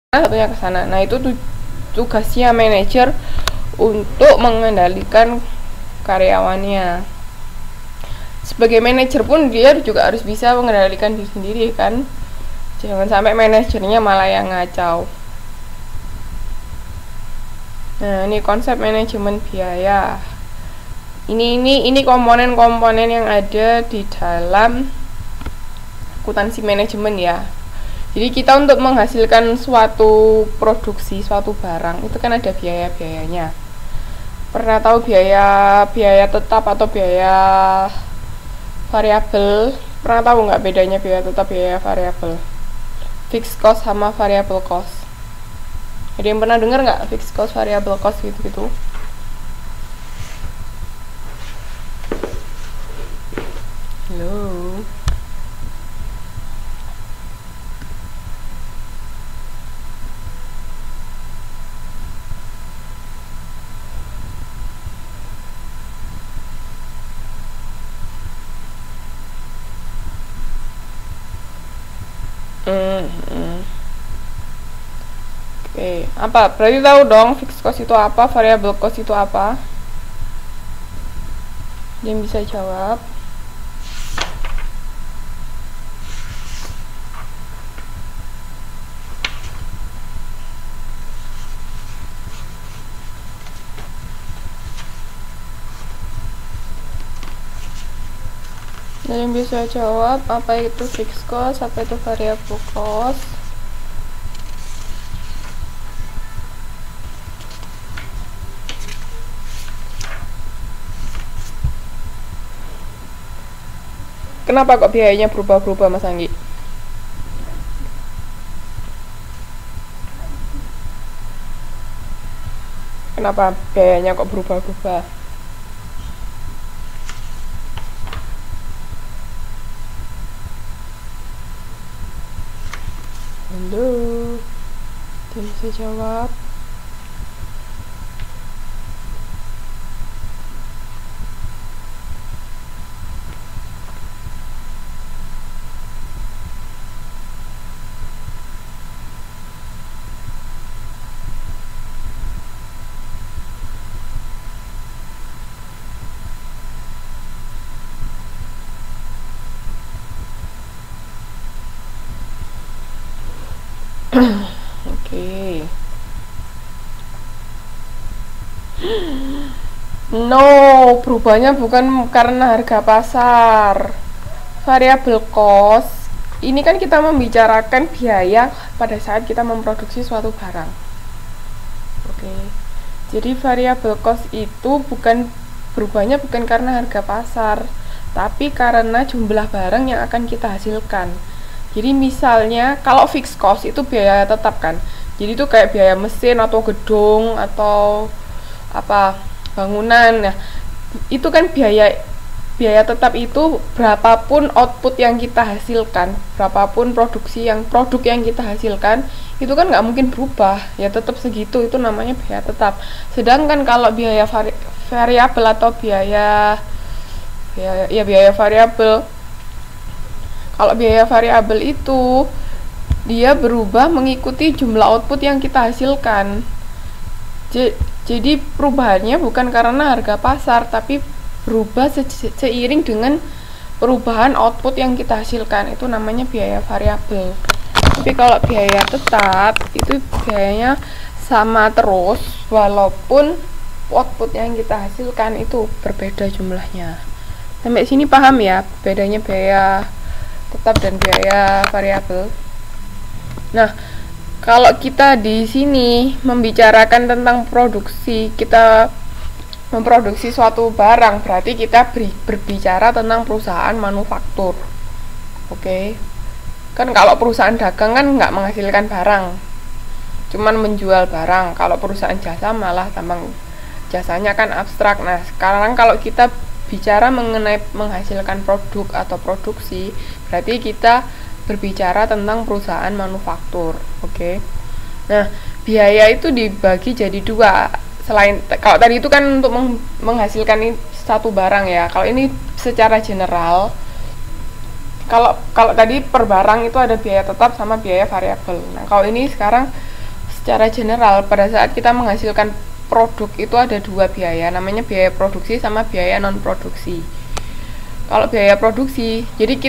satunya ke sana. Nah, itu tugasnya manajer untuk mengendalikan karyawannya. Sebagai manajer pun dia juga harus bisa mengendalikan diri sendiri kan. Jangan sampai manajernya malah yang ngacau. Nah, ini konsep manajemen biaya. Ini komponen-komponen yang ada di dalam akuntansi manajemen ya. Jadi kita untuk menghasilkan suatu produksi, suatu barang itu kan ada biaya-biayanya. Pernah tahu biaya tetap atau biaya variabel? Pernah tahu nggak bedanya biaya tetap, biaya variabel? Fixed cost sama variable cost. Ada yang pernah dengar nggak fixed cost, variable cost gitu-gitu? Halo. Oke, apa? Berarti tahu dong fixed cost itu apa, variable cost itu apa? Yang bisa jawab? Dan yang bisa jawab apa itu fixed cost, apa itu variable cost? Kenapa kok biayanya berubah-berubah, Mas Anggi? Kenapa biayanya kok berubah-berubah? Halo, dia bisa jawab? Oke. No, berubahnya bukan karena harga pasar. Variable cost ini kan kita membicarakan biaya pada saat kita memproduksi suatu barang. Oke. Jadi variable cost itu berubahnya bukan karena harga pasar, tapi karena jumlah barang yang akan kita hasilkan. Jadi misalnya kalau fixed cost itu biaya tetap kan. Jadi itu kayak biaya mesin atau gedung atau apa bangunan. Nah, itu kan biaya tetap itu berapapun output yang kita hasilkan, berapapun produk yang kita hasilkan, itu kan nggak mungkin berubah, ya tetap segitu, itu namanya biaya tetap. Sedangkan kalau biaya variabel atau biaya variabel, kalau biaya variabel itu dia berubah mengikuti jumlah output yang kita hasilkan. Jadi perubahannya bukan karena harga pasar, tapi berubah seiring dengan perubahan output yang kita hasilkan, itu namanya biaya variabel. Tapi kalau biaya tetap itu biayanya sama terus walaupun output yang kita hasilkan itu berbeda jumlahnya. Sampai sini paham ya bedanya biaya tetap dan biaya variabel? Nah, kalau kita di sini membicarakan tentang produksi, kita memproduksi suatu barang, berarti kita berbicara tentang perusahaan manufaktur. Oke. Kan kalau perusahaan dagang kan nggak menghasilkan barang, cuman menjual barang. Kalau perusahaan jasa malah tambang jasanya kan abstrak. Nah, sekarang kalau kita bicara mengenai menghasilkan produk atau produksi, berarti kita berbicara tentang perusahaan manufaktur. Oke. Nah, biaya itu dibagi jadi dua. Selain kalau tadi itu kan untuk menghasilkan satu barang ya. Kalau ini secara general, kalau tadi per barang itu ada biaya tetap sama biaya variabel. Nah, kalau ini sekarang secara general pada saat kita menghasilkan produk itu ada dua biaya, namanya biaya produksi sama biaya non produksi. Kalau biaya produksi, jadi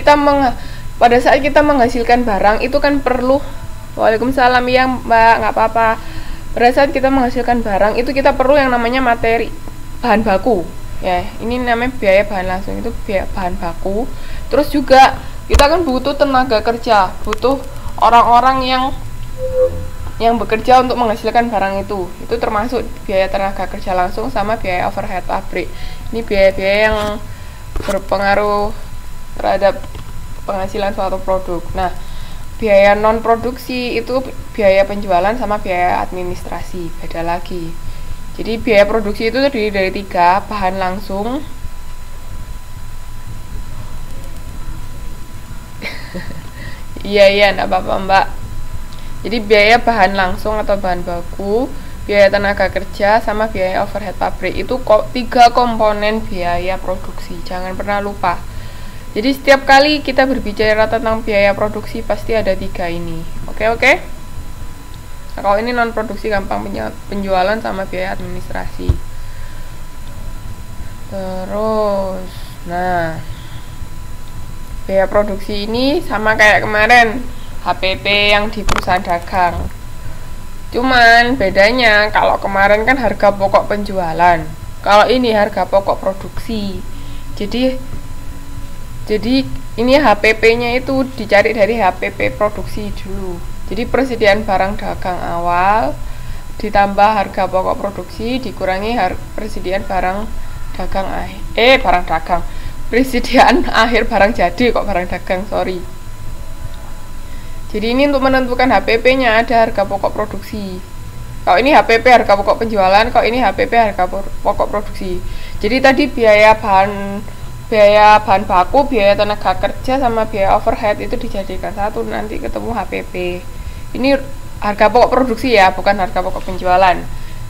pada saat kita menghasilkan barang itu kan perlu, waalaikumsalam ya mbak, nggak apa-apa. Pada saat kita menghasilkan barang itu kita perlu yang namanya materi, bahan baku ya, ini namanya biaya bahan langsung, itu biaya bahan baku. Terus juga kita kan butuh tenaga kerja, butuh orang-orang yang bekerja untuk menghasilkan barang itu termasuk biaya tenaga kerja langsung sama biaya overhead pabrik. Ini biaya-biaya yang berpengaruh terhadap penghasilan suatu produk. Nah, biaya non produksi itu biaya penjualan sama biaya administrasi, beda lagi. Jadi biaya produksi itu terdiri dari 3, bahan langsung, iya enggak apa-apa mbak. Jadi biaya bahan langsung atau bahan baku, biaya tenaga kerja, sama biaya overhead pabrik. Itu 3 komponen biaya produksi, jangan pernah lupa. Jadi setiap kali kita berbicara tentang biaya produksi pasti ada 3 ini. Oke. Nah, kalau ini non produksi gampang, penjualan sama biaya administrasi. Terus, nah, biaya produksi ini sama kayak kemarin HPP yang di perusahaan dagang. Cuman bedanya kalau kemarin kan harga pokok penjualan, kalau ini harga pokok produksi. Jadi ini HPP-nya itu dicari dari HPP produksi dulu. Jadi persediaan barang dagang awal ditambah harga pokok produksi dikurangi persediaan barang dagang persediaan akhir barang jadi, kok barang dagang, sorry. Jadi ini untuk menentukan HPP-nya ada harga pokok produksi. Kalau ini HPP harga pokok penjualan, kalau ini HPP harga pokok produksi. Jadi tadi biaya bahan baku, biaya tenaga kerja sama biaya overhead itu dijadikan satu, nanti ketemu HPP. Ini harga pokok produksi ya, bukan harga pokok penjualan.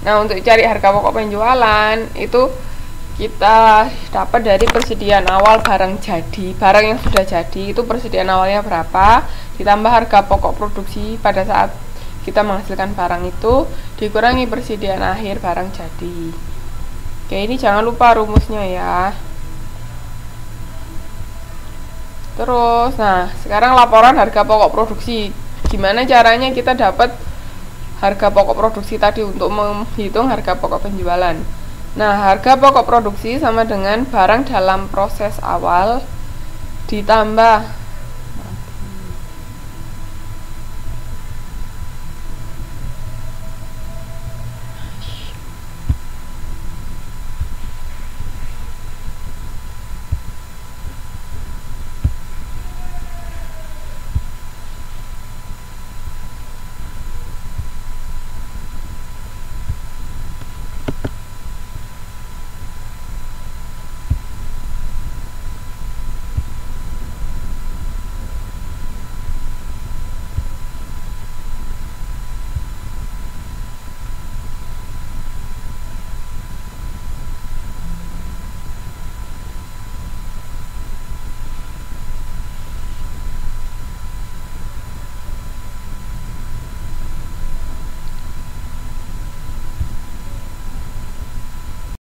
Nah, untuk cari harga pokok penjualan itu kita dapat dari persediaan awal barang jadi. Barang yang sudah jadi itu persediaan awalnya berapa, ditambah harga pokok produksi pada saat kita menghasilkan barang itu, dikurangi persediaan akhir barang jadi. Oke, ini jangan lupa rumusnya ya. Terus, nah sekarang laporan harga pokok produksi. Gimana caranya kita dapat harga pokok produksi tadi untuk menghitung harga pokok penjualan? Nah, harga pokok produksi sama dengan barang dalam proses awal ditambah